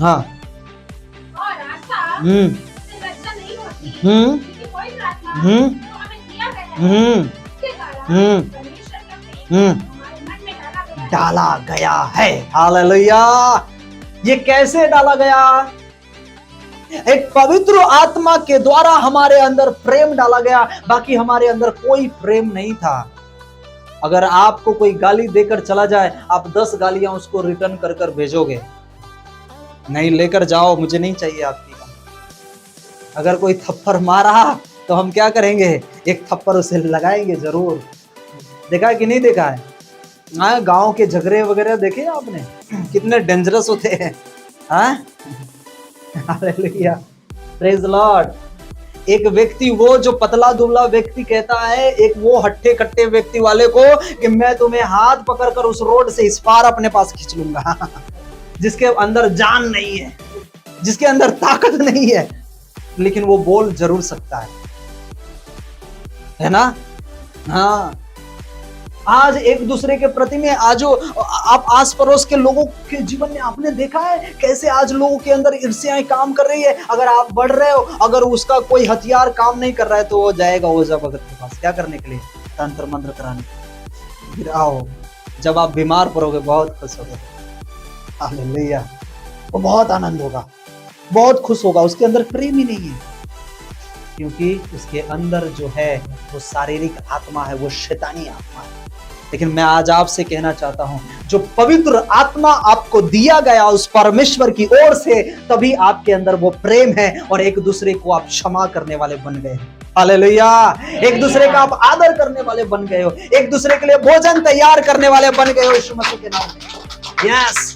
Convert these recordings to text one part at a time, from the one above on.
हाँ। और आशा हम्म। से रक्षा नहीं होती, हम्म। क्योंकि कोई प्रार्थना हम्म। जो हमें दिया गया है हम्म। उसके द्वारा हम्म। परमेश्वर का प्रेम हम्म। हमारे मन में डाला गया है। डाला गया है। हालेलुया। ये कैसे डाला गया? एक पवित्र आत्मा के द्वारा हमारे अंदर प्रेम डाला गया, बाकी हमारे अंदर कोई प्रेम नहीं था। अगर आपको कोई गाली देकर चला जाए, आप 10 गालियां उसको रिटर्न कर कर भेजोगे, नहीं लेकर जाओ, मुझे नहीं चाहिए आपकी। अगर कोई थप्पड़ मारा तो हम क्या करेंगे? एक थप्पड़ उसे लगाएंगे जरूर। देखा है कि नहीं देखा है? हाँ, गांव के झगड़े वगैरह देखे आपने कितने डेंजरस होते हैं। हाँ, हालेलुया, प्रेज लॉर्ड। एक व्यक्ति वो जो पतला दुबला व्यक्ति कहता है एक वो हट्टे कट्टे व्यक्ति वाले को कि मैं तुम्हें हाथ पकड़कर उस रोड से इस पार अपने पास खींच लूंगा। जिसके अंदर जान नहीं है, जिसके अंदर ताकत नहीं है, लेकिन वो बोल जरूर सकता है ना? हाँ। आज एक दूसरे के प्रति में आज आप आस पड़ोस के लोगों के जीवन में आपने देखा है कैसे आज लोगों के अंदर ईर्ष्याएं काम कर रही है। अगर आप बढ़ रहे हो, अगर उसका कोई हथियार काम नहीं कर रहा है तो वो जाएगा ओझा भगत के पास, क्या करने के लिए? तंत्र मंत्र कराने। फिर आओ, जब आप बीमार पड़ोगे बहुत खुश होगे। हालेलुया, वो बहुत आनंद होगा, बहुत खुश होगा। उसके अंदर प्रेम ही नहीं है, क्योंकि उसके अंदर जो है वो शारीरिक आत्मा है, वो शैतानी आत्मा है। लेकिन मैं आज आपसे कहना चाहता हूं, जो पवित्र आत्मा आपको दिया गया उस परमेश्वर की ओर से, तभी आपके अंदर वो प्रेम है और एक दूसरे को आप क्षमा करने वाले बन गए। हालेलुया। एक दूसरे का आप आदर करने वाले बन गए हो, एक दूसरे के लिए भोजन तैयार करने वाले बन गए हो यीशु मसीह के नाम में। यस,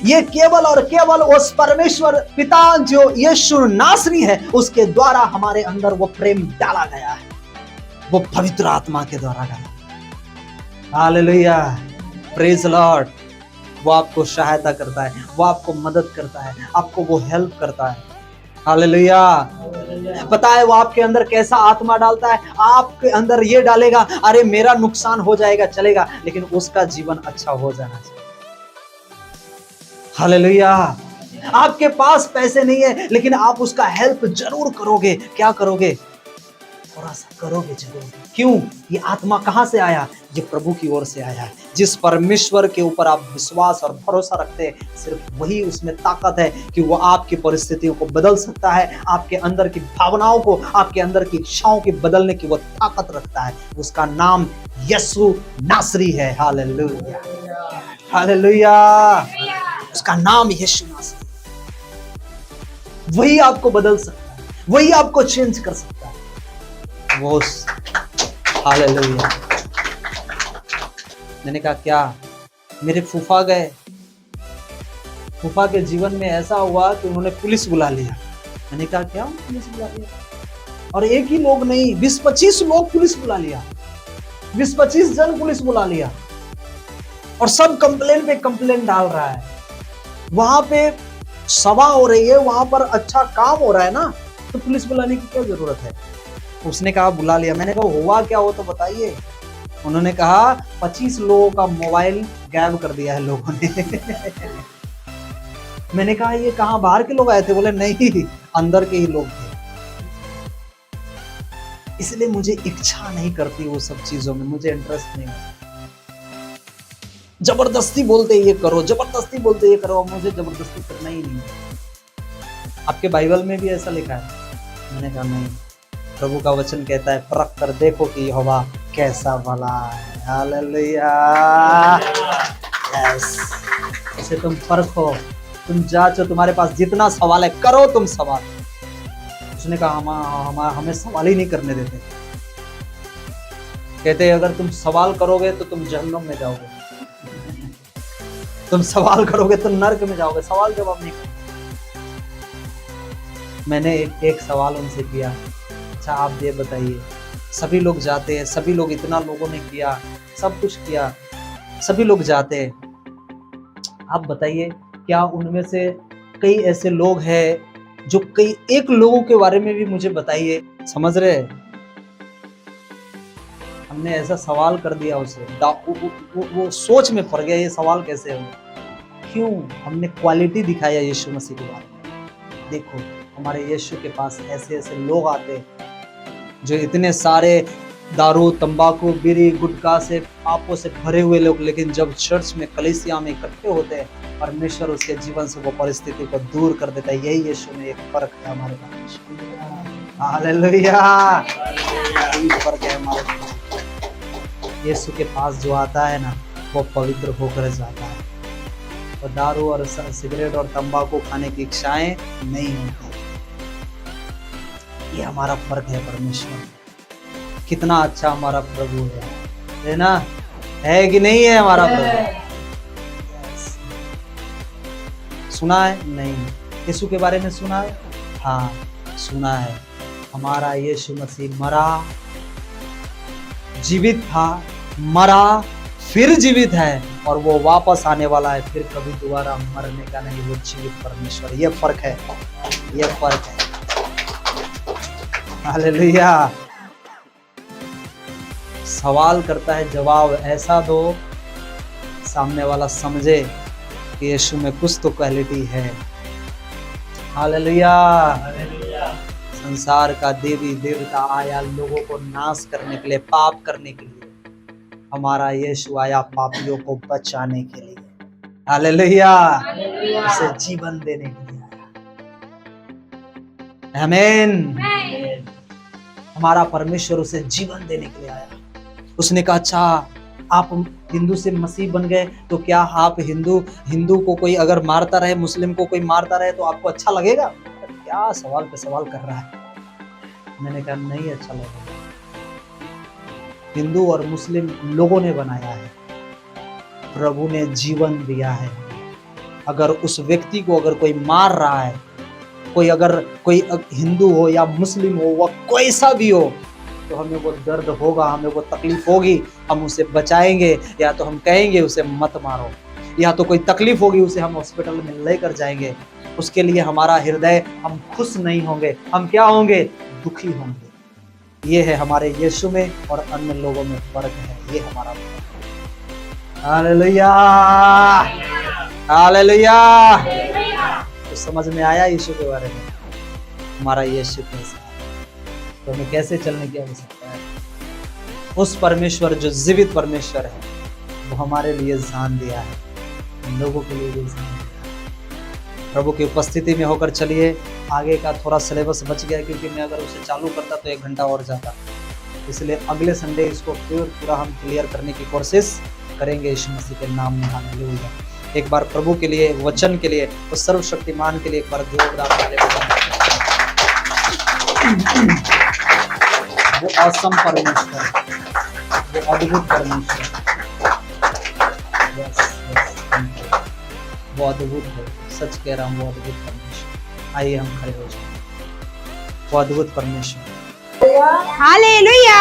ये केवल और केवल उस परमेश्वर पिता जो यीशु नासरी है उसके द्वारा हमारे अंदर वो प्रेम डाला गया है, वो पवित्र आत्मा के द्वारा डाला। Hallelujah, praise Lord. वो आपको सहायता करता है, वो आपको मदद करता है, आपको वो हेल्प करता है। हालेलुया। पता है वो आपके अंदर कैसा आत्मा डालता है? आपके अंदर ये डालेगा, अरे मेरा नुकसान हो जाएगा चलेगा, लेकिन उसका जीवन अच्छा हो जाना चाहिए। हालेलुया। आपके पास पैसे नहीं है, लेकिन आप उसका हेल्प जरूर करोगे। क्या करोगे? थोड़ा सा करोगे जरूर। क्यों? ये आत्मा कहां से आया? ये प्रभु की ओर से आया है। जिस परमेश्वर के ऊपर आप विश्वास और भरोसा रखते हैं, सिर्फ वही उसमें ताकत है कि वो आपकी परिस्थितियों को बदल सकता है, आपके अंदर की भावनाओं को, आपके अंदर की इच्छाओं को बदलने की वो ताकत रखता है। उसका नाम यीशु नासरी है। Hallelujah, hallelujah. उसका नाम यीशु नासरी। वही आपको बदल सकता है, वही आपको चेंज कर सकता है। वो हालेलुया। मैंने कहा क्या? मेरे फूफा गए, फूफा के जीवन में ऐसा हुआ कि उन्होंने पुलिस बुला लिया। मैंने कहा क्या पुलिस बुला लिया? और एक ही लोग नहीं, 20-25 लोग पुलिस बुला लिया, 20-25 जन पुलिस बुला लिया, और सब कंप्लेन पे कंप्लेन डाल रहा है। वहां पे सभा हो रही है, वहां पर अच्छा काम हो रहा है ना, तो पुलिस बुलाने की क्या जरूरत है? उसने कहा बुला लिया। मैंने कहा हुआ क्या हो तो बताइए। उन्होंने कहा 25 लोगों का मोबाइल गायब कर दिया है लोगों ने। मैंने कहा ये कहां, बाहर के लोग आए थे? बोले नहीं, अंदर के ही लोग थे। इसलिए मुझे इच्छा नहीं करती वो सब चीजों में, मुझे इंटरेस्ट नहीं है। जबरदस्ती बोलते ये करो, जबरदस्ती बोलते ये करो, मुझे जबरदस्ती करना ही नहीं है। आपके बाइबल में भी ऐसा लिखा है? मैंने कहा नहीं, प्रभु का वचन कहता है परख कर देखो कि यहोवा कैसा भला है। हालेलुया। यस, इसे तुम परखो, तुम जांचो, तुम्हारे पास जितना सवाल है करो तुम सवाल। उसने कहा हमें सवाल ही नहीं करने देते। कहते अगर तुम सवाल करोगे तो तुम जहन्नम में जाओगे, तुम सवाल करोगे तो नर्क में जाओगे। सवाल जवाब नहीं करोगे। मैंने एक सवाल उनसे किया, अच्छा आप ये बताइए, सभी लोग जाते हैं, सभी लोग, इतना लोगों ने किया, सब कुछ किया, सभी लोग जाते हैं, आप बताइए क्या उनमें से कई ऐसे लोग हैं जो कई एक लोगों के बारे में भी मुझे बताइए। समझ रहे? हमने ऐसा सवाल कर दिया उसे, वो सोच में पड़ गया ये सवाल कैसे हो। क्यों? हमने क्वालिटी दिखाया यीशु मसीह के बारे में। देखो हमारे यीशु के पास ऐसे ऐसे लोग आते जो इतने सारे दारू, तंबाकू, बीड़ी, गुटखा से पापों से भरे हुए लोग, लेकिन जब चर्च में, कलीसिया में इकट्ठे होते हैं, परमेश्वर उसके जीवन से वो परिस्थिति को दूर कर देता है। यही यीशु में एक फर्क है हमारे पास। हालेलुया, यही फर्क है हमारे पास। यीशु के पास जो आता है ना, वो पवित्र होकर जाता है। और दारू और सिगरेट और तंबाकू खाने की इच्छाएं नहीं होती। ये हमारा फर्क है परमेश्वर। कितना अच्छा हमारा प्रभु है ना? है कि नहीं है हमारा प्रभु? सुना है? नहीं। यीशु के बारे में सुना है? हाँ सुना है। हमारा यीशु मसीह मरा, जीवित था, मरा, फिर जीवित है, और वो वापस आने वाला है। फिर कभी दोबारा मरने का नहीं, वो जीवित परमेश्वर। ये फर्क है, ये फर्क है। हालेलुया। सवाल करता है, जवाब ऐसा दो सामने वाला समझे कि यीशु में कुछ तो क्वालिटी है। हालेलुया। संसार का देवी देवता आया लोगों को नाश करने के लिए, पाप करने के लिए। हमारा यीशु आया पापियों को बचाने के लिए। हालेलुया। उसे जीवन देने के लिए आया। आमीन। हमारा परमेश्वर उसे जीवन देने के लिए आया। उसने कहा, अच्छा आप हिंदू से मसीह बन गए तो क्या आप हिंदू को कोई अगर मारता रहे, मुस्लिम को कोई मारता रहे तो आपको अच्छा लगेगा? क्या सवाल पे सवाल कर रहा है। मैंने कहा नहीं अच्छा लगेगा। हिंदू और मुस्लिम लोगों ने बनाया है, प्रभु ने जीवन दिया है। अगर उस व्यक्ति को अगर कोई मार रहा है, कोई हिंदू हो या मुस्लिम हो, वह कोई सा भी हो, तो हमें वो दर्द होगा, हमें वो तकलीफ होगी। हम उसे बचाएंगे, या तो हम कहेंगे उसे मत मारो, या तो कोई तकलीफ होगी उसे हम हॉस्पिटल में लेकर जाएंगे। उसके लिए हमारा हृदय, हम खुश नहीं होंगे, हम क्या होंगे? दुखी होंगे। ये है हमारे यीशु में और अन्य लोगों में फर्क है। ये हमारा फर्क है। Hallelujah, hallelujah. तो समझ में आया यीशु के बारे में? हमारा यीशु कैसा है, तो हमें कैसे चलने की आवश्यकता है? उस परमेश्वर जो जीवित परमेश्वर है, वो हमारे लिए जान दिया है, हम लोगों के लिए भी जान दिया है। प्रभु की उपस्थिति में होकर चलिए। आगे का थोड़ा सिलेबस बच गया, क्योंकि मैं अगर उसे चालू करता तो 1 घंटा और जाता, इसलिए अगले संडे इसको पूरा हम क्लियर करने की कोशिश करेंगे यीशु मसीह के नाम में। हालेलुया। एक बार प्रभु के लिए, वचन के लिए, उस सर्वशक्तिमान के लिए एक बार जोरदार ताली। वो असम परमेश्वर, वो अद्भुत परमेश्वर, वो अद्भुत है। सच कह रहा हूँ, वो अद्भुत परमेश्वर। आइए हम खड़े हो जाए। वो अद्भुत परमेश्वर। हालेलुया।